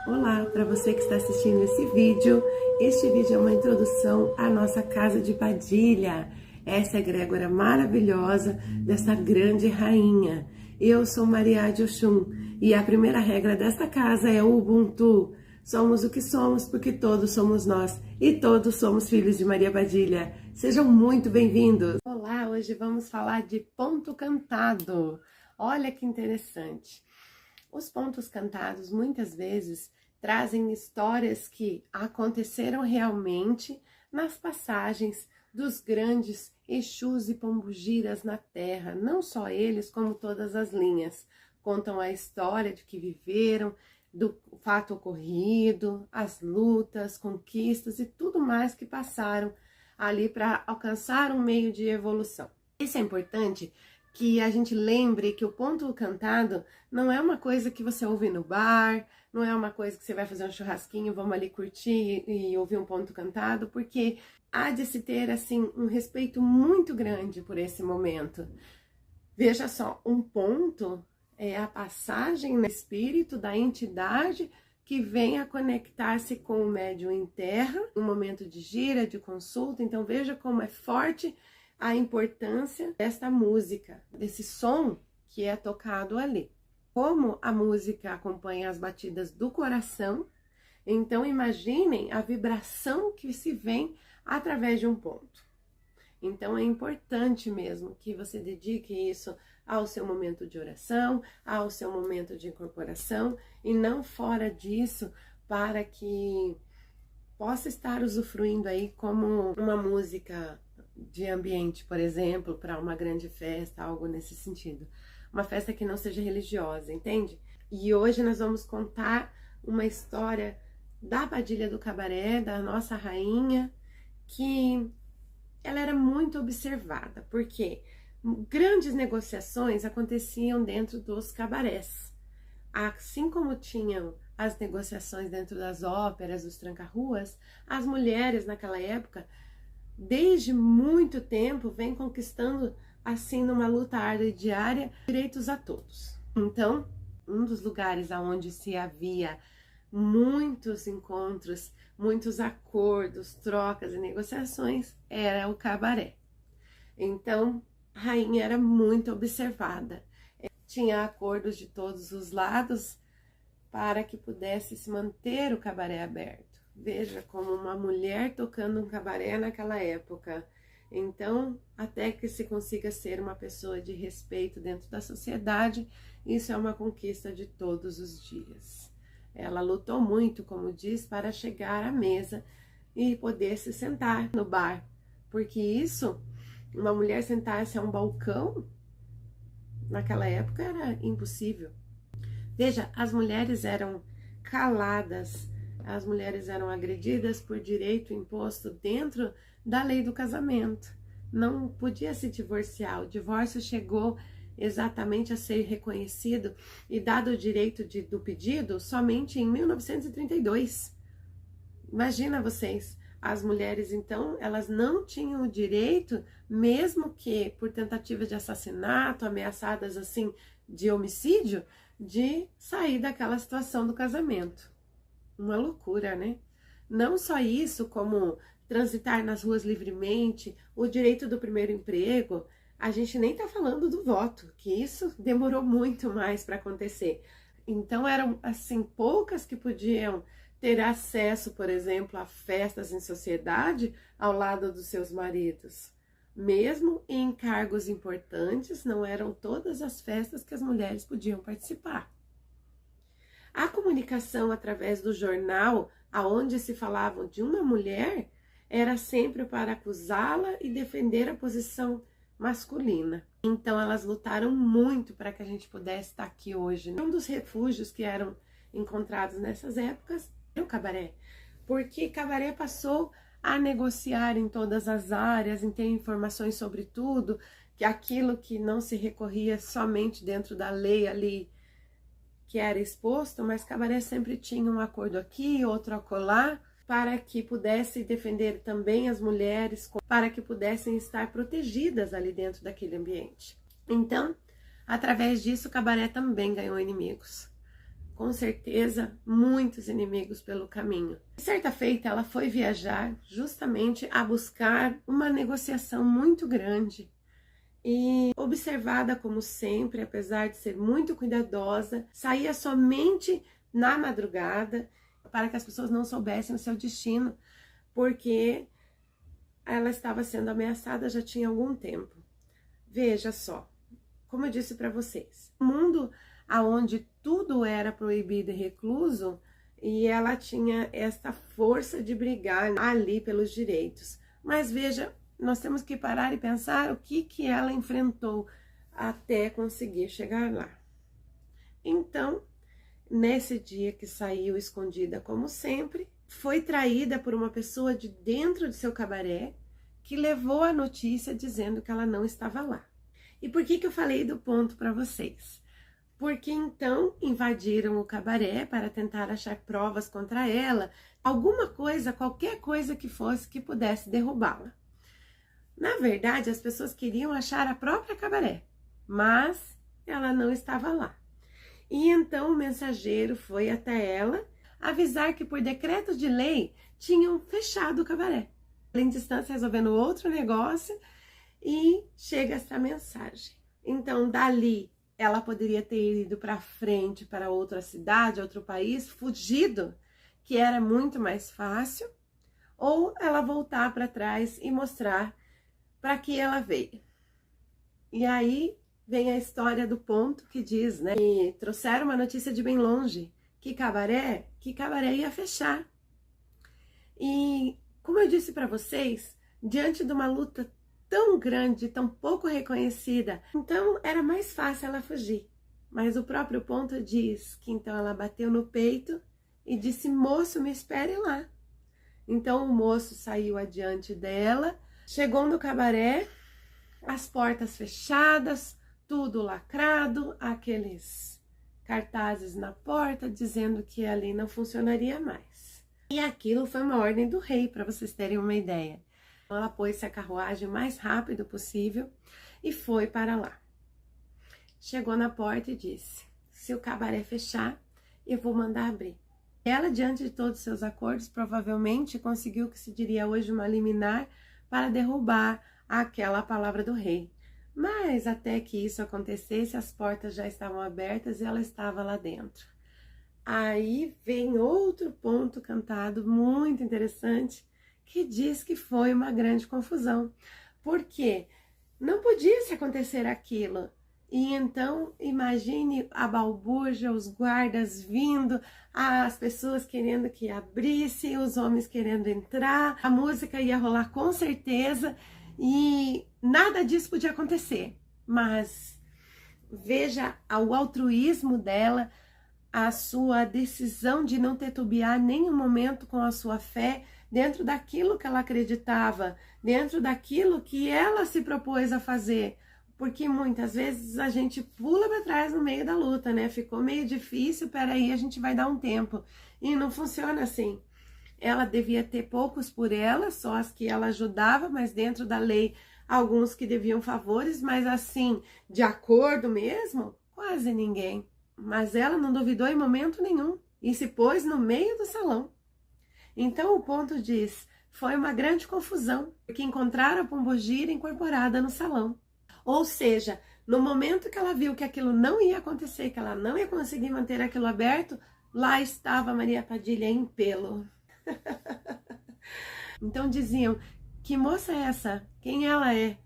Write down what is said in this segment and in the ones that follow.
Olá, para você que está assistindo esse vídeo. Este vídeo é uma introdução à nossa casa de Padilha. Essa egrégora maravilhosa dessa grande rainha. Eu sou Maria de Oxum e a primeira regra desta casa é o Ubuntu. Somos o que somos porque todos somos nós e todos somos filhos de Maria Padilha. Sejam muito bem-vindos! Olá, hoje vamos falar de ponto cantado. Olha que interessante. Os pontos cantados muitas vezes trazem histórias que aconteceram realmente nas passagens dos grandes Exus e Pombogiras na Terra. Não só eles, como todas as linhas. Contam a história de que viveram, do fato ocorrido, as lutas, conquistas e tudo mais que passaram ali para alcançar um meio de evolução. Isso é importante que a gente lembre que o ponto cantado não é uma coisa que você ouve no bar, não é uma coisa que você vai fazer um churrasquinho, vamos ali curtir e ouvir um ponto cantado, porque há de se ter, assim, um respeito muito grande por esse momento. Veja só, um ponto é a passagem no espírito da entidade que vem a conectar-se com o médium em terra, um momento de gira, de consulta. Então veja como é forte a importância desta música, desse som que é tocado ali. Como a música acompanha as batidas do coração, então imaginem a vibração que se vem através de um ponto. Então é importante mesmo que você dedique isso ao seu momento de oração, ao seu momento de incorporação, e não fora disso, para que possa estar usufruindo aí como uma música de ambiente, por exemplo, para uma grande festa, algo nesse sentido. Uma festa que não seja religiosa, entende? E hoje nós vamos contar uma história da Padilha do Cabaré, da nossa rainha, que ela era muito observada, porque grandes negociações aconteciam dentro dos cabarés. Assim como tinham as negociações dentro das óperas, dos tranca-ruas, as mulheres naquela época, desde muito tempo, vêm conquistando, assim, numa luta árdua e diária, direitos a todos. Então, um dos lugares onde se havia muitos encontros, muitos acordos, trocas e negociações, era o cabaré. Então, a rainha era muito observada. Tinha acordos de todos os lados para que pudesse se manter o cabaré aberto. Veja como uma mulher tocando um cabaré naquela época. Então, até que se consiga ser uma pessoa de respeito dentro da sociedade, isso é uma conquista de todos os dias. Ela lutou muito, como diz, para chegar à mesa e poder se sentar no bar. Porque isso, uma mulher sentar-se a um balcão, naquela época era impossível. Veja, as mulheres eram caladas, as mulheres eram agredidas por direito imposto dentro da lei do casamento. Não podia se divorciar. O divórcio chegou exatamente a ser reconhecido e dado o direito do pedido somente em 1932. Imagina vocês, as mulheres então, elas não tinham o direito, mesmo que por tentativa de assassinato, ameaçadas assim de homicídio, de sair daquela situação do casamento. Uma loucura, né? Não só isso, como transitar nas ruas livremente, o direito do primeiro emprego. A gente nem tá falando do voto, que isso demorou muito mais para acontecer. Então eram, assim, poucas que podiam ter acesso, por exemplo, a festas em sociedade ao lado dos seus maridos. Mesmo em cargos importantes, não eram todas as festas que as mulheres podiam participar. A comunicação através do jornal, aonde se falavam de uma mulher, era sempre para acusá-la e defender a posição masculina. Então elas lutaram muito para que a gente pudesse estar aqui hoje. Um dos refúgios que eram encontrados nessas épocas era o cabaré, porque cabaré passou a negociar em todas as áreas, em ter informações sobre tudo, que aquilo que não se recorria somente dentro da lei ali que era exposto, mas cabaré sempre tinha um acordo aqui, outro acolá, para que pudesse defender também as mulheres, para que pudessem estar protegidas ali dentro daquele ambiente. Então, através disso, o cabaré também ganhou inimigos. com certeza, muitos inimigos pelo caminho. Certa feita, ela foi viajar justamente a buscar uma negociação muito grande. E observada como sempre, apesar de ser muito cuidadosa, saía somente na madrugada para que as pessoas não soubessem o seu destino, porque ela estava sendo ameaçada já tinha algum tempo. Veja só, como eu disse para vocês, um mundo onde tudo era proibido e recluso, e ela tinha essa força de brigar ali pelos direitos. Mas veja, nós temos que parar e pensar o que ela enfrentou até conseguir chegar lá. Então, nesse dia que saiu escondida como sempre, foi traída por uma pessoa de dentro de seu cabaré que levou a notícia dizendo que ela não estava lá. E por que eu falei do ponto para vocês? Porque então invadiram o cabaré para tentar achar provas contra ela, alguma coisa, qualquer coisa que fosse que pudesse derrubá-la. Na verdade, as pessoas queriam achar a própria cabaré, mas ela não estava lá. E então o mensageiro foi até ela avisar que por decreto de lei tinham fechado o cabaré. Em distância resolvendo outro negócio e chega essa mensagem. Então dali ela poderia ter ido para frente para outra cidade, outro país, fugido, que era muito mais fácil, ou ela voltar para trás e mostrar para que ela veio. E aí vem a história do ponto que diz, né, que trouxeram uma notícia de bem longe, que cabaré ia fechar. E como eu disse para vocês, diante de uma luta tão grande, tão pouco reconhecida, então era mais fácil ela fugir. Mas o próprio ponto diz que então ela bateu no peito e disse: moço, me espere lá. Então o moço saiu adiante dela, chegou no cabaré, as portas fechadas, tudo lacrado, aqueles cartazes na porta dizendo que ali não funcionaria mais. E aquilo foi uma ordem do rei, para vocês terem uma ideia. Ela pôs a carruagem o mais rápido possível e foi para lá. Chegou na porta e disse: se o cabaré fechar, eu vou mandar abrir. Ela, diante de todos os seus acordos, provavelmente conseguiu o que se diria hoje uma liminar para derrubar aquela palavra do rei. Mas até que isso acontecesse, as portas já estavam abertas e ela estava lá dentro. Aí vem outro ponto cantado muito interessante, que diz que foi uma grande confusão, porque não podia se acontecer aquilo. E então, imagine a balbúrdia, os guardas vindo, as pessoas querendo que abrisse, os homens querendo entrar, a música ia rolar com certeza, e nada disso podia acontecer. Mas veja o altruísmo dela, a sua decisão de não titubear nenhum momento com a sua fé, dentro daquilo que ela acreditava, dentro daquilo que ela se propôs a fazer. Porque muitas vezes a gente pula para trás no meio da luta, né? Ficou meio difícil, peraí, a gente vai dar um tempo. E não funciona assim. Ela devia ter poucos por ela, só as que ela ajudava, mas dentro da lei, alguns que deviam favores, mas assim, de acordo mesmo, quase ninguém. Mas ela não duvidou em momento nenhum e se pôs no meio do salão. Então o ponto diz: foi uma grande confusão, porque encontraram a pombogira incorporada no salão. Ou seja, no momento que ela viu que aquilo não ia acontecer, que ela não ia conseguir manter aquilo aberto, lá estava Maria Padilha em pelo. Então diziam: que moça é essa? Quem ela é?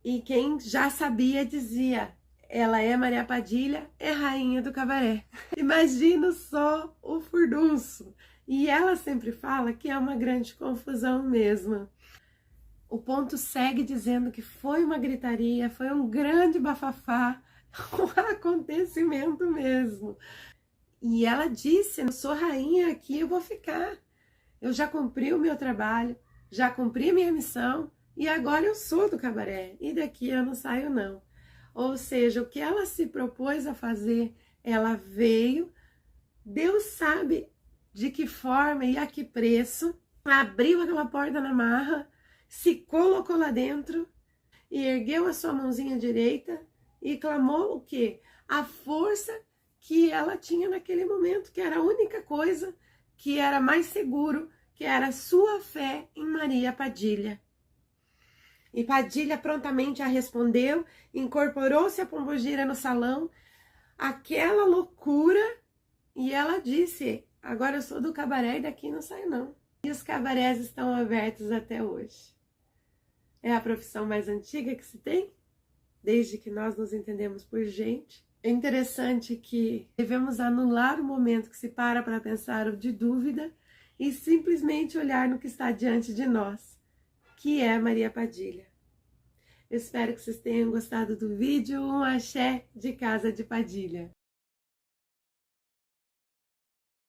E quem já sabia dizia: ela é Maria Padilha, é rainha do cabaré. Imagina só o furdunço. E ela sempre fala que é uma grande confusão mesmo. O ponto segue dizendo que foi uma gritaria, foi um grande bafafá, um acontecimento mesmo. E ela disse: eu sou rainha aqui, eu vou ficar. Eu já cumpri o meu trabalho, já cumpri minha missão e agora eu sou do cabaré e daqui eu não saio não. Ou seja, o que ela se propôs a fazer, ela veio, Deus sabe de que forma e a que preço, abriu aquela porta na marra, se colocou lá dentro e ergueu a sua mãozinha direita e clamou o quê? A força que ela tinha naquele momento, que era a única coisa que era mais seguro, que era a sua fé em Maria Padilha. E Padilha prontamente a respondeu, incorporou-se a Pombogira no salão, aquela loucura, e ela disse: agora eu sou do cabaré e daqui não saio não. E os cabarés estão abertos até hoje. É a profissão mais antiga que se tem, desde que nós nos entendemos por gente. É interessante que devemos anular o momento que se para pensar de dúvida e simplesmente olhar no que está diante de nós, que é Maria Padilha. Eu espero que vocês tenham gostado do vídeo. Um axé de Casa de Padilha.